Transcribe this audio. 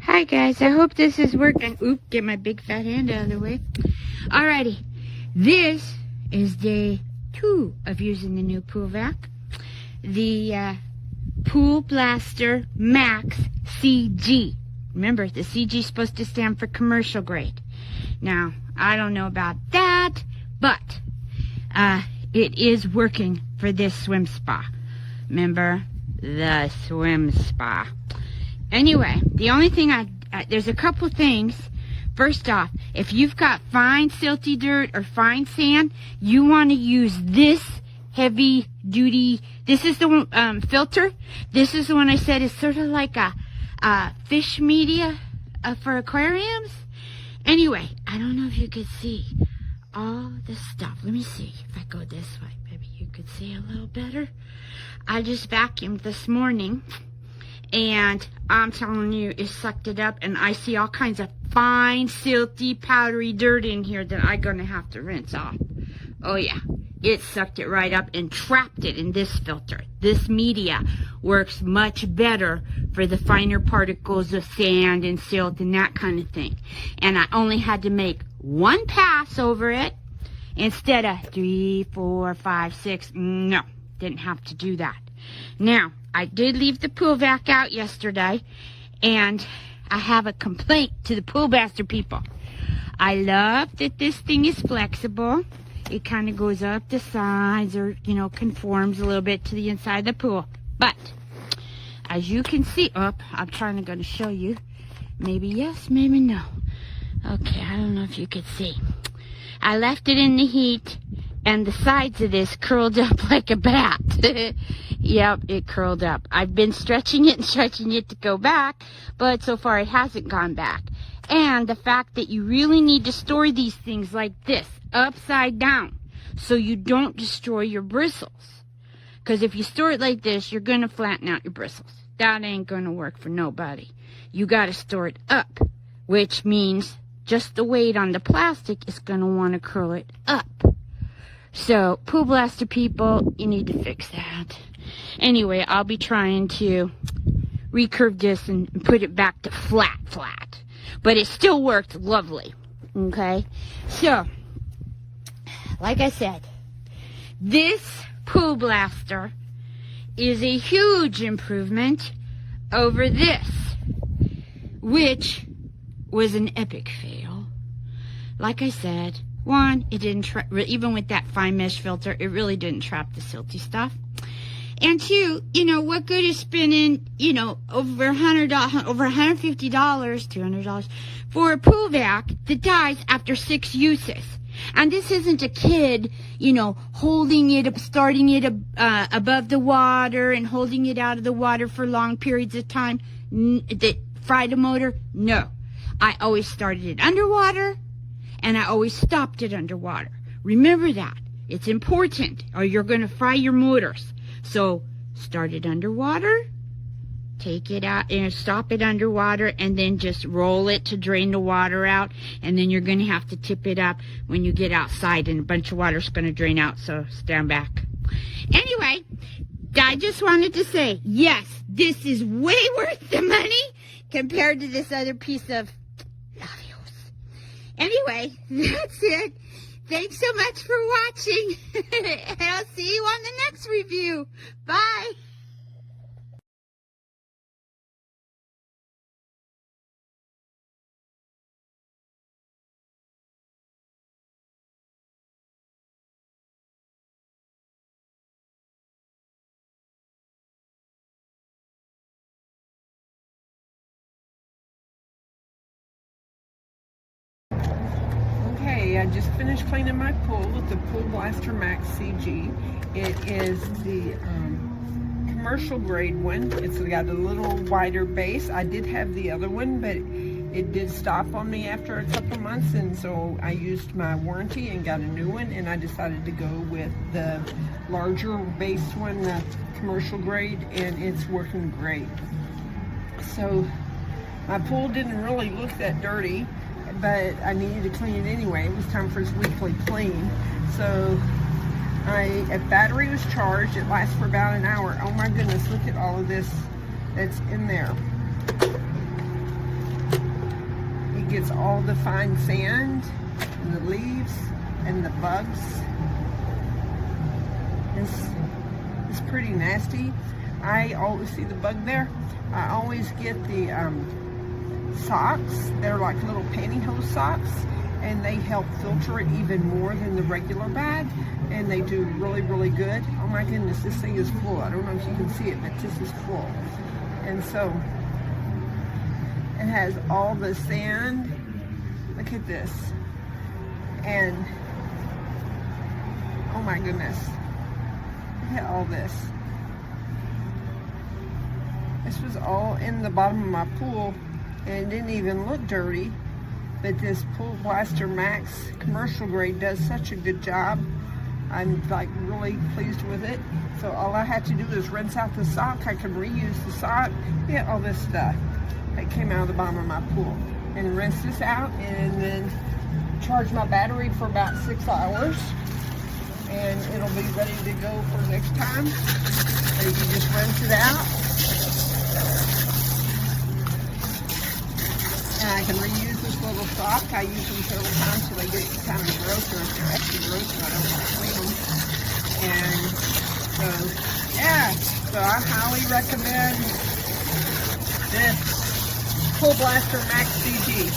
Hi guys, I hope this is working. Oop, get my big fat hand out of the way. Alrighty, this is day 2 of using the new pool vac. The Pool Blaster Max CG. Remember, the CG is supposed to stand for commercial grade. Now, I don't know about that, but it is working for this swim spa. Remember, the swim spa. Anyway, the only thing there's a couple things. First off, if you've got fine silty dirt or fine sand, you want to use this heavy duty. This is the filter. This is the one I said is sort of like a fish media for aquariums. Anyway, I don't know if you could see all the stuff. Let me see if I go this way. Maybe you could see a little better. I just vacuumed this morning, and I'm telling you, it sucked it up, and I see all kinds of fine, silty, powdery dirt in here that I'm going to have to rinse off. Oh yeah, it sucked it right up and trapped it in this filter. This media works much better for the finer particles of sand and silt and that kind of thing. And I only had to make one pass over it instead of 3, 4, 5, 6. No, didn't have to do that. Now, I did leave the pool vac out yesterday, and I have a complaint to the Pool Blaster people. I love that this thing is flexible. It kind of goes up the sides, or, you know, conforms a little bit to the inside of the pool. But, as you can see, I'm trying to show you. Maybe yes, maybe no. Okay, I don't know if you could see. I left it in the heat, and the sides of this curled up like a bat. Yep, it curled up. I've been stretching it and stretching it to go back, but so far it hasn't gone back. And the fact that you really need to store these things like this, upside down, so you don't destroy your bristles. Because if you store it like this, you're going to flatten out your bristles. That ain't going to work for nobody. You got to store it up, which means just the weight on the plastic is going to want to curl it up. So, Pool Blaster people, you need to fix that. Anyway, I'll be trying to recurve this and put it back to flat. But it still worked lovely. Okay? So, like I said, this Pool Blaster is a huge improvement over this, which was an epic fail. Like I said, one, it didn't even with that fine mesh filter, it really didn't trap the silty stuff. And two, you know, what good is spending, you know, over $100, over $150, $200 for a pool vac that dies after 6 uses? And this isn't a kid, you know, holding it up, starting it above the water and holding it out of the water for long periods of time that fried a motor. No, I always started it underwater, and I always stopped it underwater. Remember that. It's important, or you're going to fry your motors. So, start it underwater, take it out, and stop it underwater, and then just roll it to drain the water out. And then you're going to have to tip it up when you get outside, and a bunch of water's going to drain out, so stand back. Anyway, I just wanted to say, yes, this is way worth the money compared to this other piece of labios. Anyway, that's it. Thanks so much for watching. And I'll see you on the next review. Bye. Okay, I just finished cleaning my pool with the Pool Blaster Max CG. It is the commercial grade one. It's got a little wider base. I did have the other one, but it did stop on me after a couple months, and so I used my warranty and got a new one, and I decided to go with the larger base one, the commercial grade, and it's working great. So my pool didn't really look that dirty, but I needed to clean it anyway. It was time for its weekly clean. So a battery was charged. It lasts for about an hour. Oh my goodness, look at all of this that's in there. gets all the fine sand and the leaves and the bugs. It's pretty nasty. I always see the bug there. I always get the socks. They're like little pantyhose socks, and they help filter it even more than the regular bag, and they do really, really good. Oh my goodness, this thing is full. I don't know if you can see it, but this is full. And so it has all the sand. Look at this. And oh my goodness, look at all this. This was all in the bottom of my pool, and it didn't even look dirty. But this Pool Blaster Max commercial grade does such a good job. I'm like really pleased with it. So all I had to do is rinse out the sock. I can reuse the sock. Yeah, all this stuff that came out of the bottom of my pool. And rinse this out, and then charge my battery for about 6 hours. And it'll be ready to go for next time. So you can just rinse it out. And I can reuse this little sock. I use them several times so they get kind of gross, or if they're extra gross, I don't want to clean them. And so, yeah, so I highly recommend this Pool Blaster Max CG.